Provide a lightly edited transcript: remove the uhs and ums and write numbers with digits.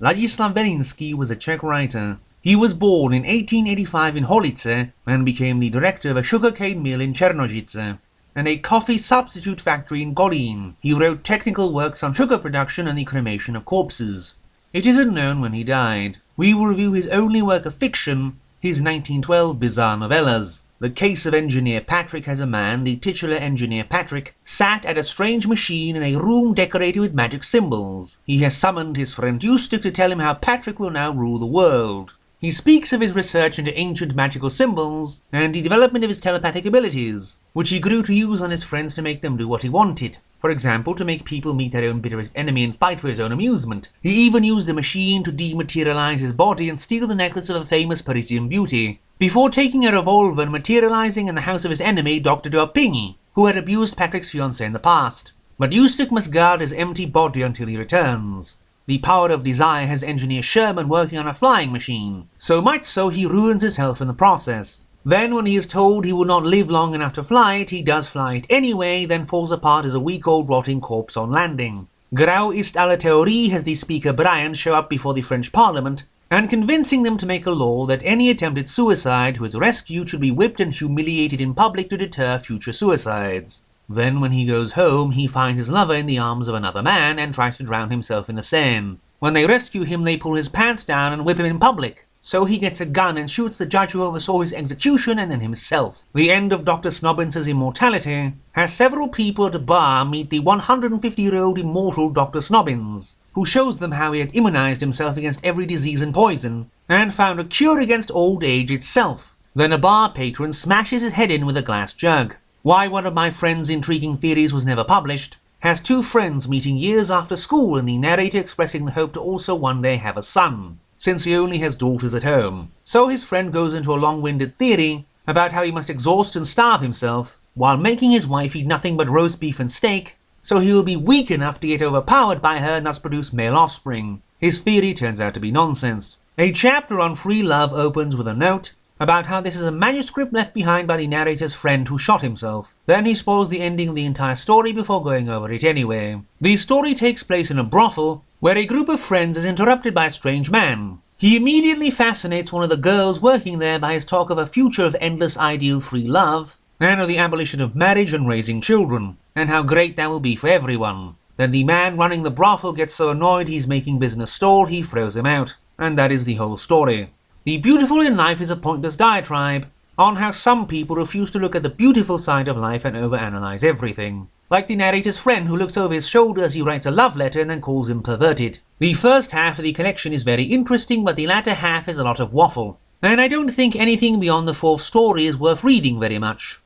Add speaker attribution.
Speaker 1: Ladislav Velinský was a Czech writer. He was born in 1885 in Holice and became the director of a sugarcane mill in Černošice and a coffee substitute factory in Golín. He wrote technical works on sugar production and the cremation of corpses. It isn't known when he died. We will review his only work of fiction, his 1912 bizarre novellas. The case of Engineer Patrick has a man, the titular Engineer Patrick, sat at a strange machine in a room decorated with magic symbols. He has summoned his friend Eustace to tell him how Patrick will now rule the world. He speaks of his research into ancient magical symbols and the development of his telepathic abilities, which he grew to use on his friends to make them do what he wanted. For example, to make people meet their own bitterest enemy and fight for his own amusement. He even used a machine to dematerialize his body and steal the necklace of a famous Parisian beauty, before taking a revolver and materializing in the house of his enemy, Dr. D'Orbigny, who had abused Patrick's fiancée in the past. But Eustace must guard his empty body until he returns. The power of desire has Engineer Sherman working on a flying machine, so much so he ruins his health in the process. Then when he is told he will not live long enough to fly it, he does fly it anyway, then falls apart as a week-old rotting corpse on landing. Grau ist alle Theorie has the speaker Brian show up before the French Parliament, and convincing them to make a law that any attempted suicide who is rescued should be whipped and humiliated in public to deter future suicides. Then when he goes home, he finds his lover in the arms of another man and tries to drown himself in the Seine. When they rescue him, they pull his pants down and whip him in public. So he gets a gun and shoots the judge who oversaw his execution and then himself. The end of Dr. Snobbins' immortality has several people at a bar meet the 150-year-old immortal Dr. Snobbins, who shows them how he had immunized himself against every disease and poison, and found a cure against old age itself. Then a bar patron smashes his head in with a glass jug. Why one of my friend's intriguing theories was never published has two friends meeting years after school and the narrator expressing the hope to also one day have a son, since he only has daughters at home. So his friend goes into a long-winded theory about how he must exhaust and starve himself while making his wife eat nothing but roast beef and steak, so he will be weak enough to get overpowered by her and thus produce male offspring. His theory turns out to be nonsense. A chapter on free love opens with a note about how this is a manuscript left behind by the narrator's friend who shot himself. Then he spoils the ending of the entire story before going over it anyway. The story takes place in a brothel where a group of friends is interrupted by a strange man. He immediately fascinates one of the girls working there by his talk of a future of endless ideal free love, and of the abolition of marriage and raising children, and how great that will be for everyone. Then the man running the brothel gets so annoyed he's making business stall, he throws him out. And that is the whole story. The beautiful in life is a pointless diatribe on how some people refuse to look at the beautiful side of life and overanalyze everything. Like the narrator's friend who looks over his shoulder as he writes a love letter and then calls him perverted. The first half of the collection is very interesting, but the latter half is a lot of waffle. And I don't think anything beyond the fourth story is worth reading very much.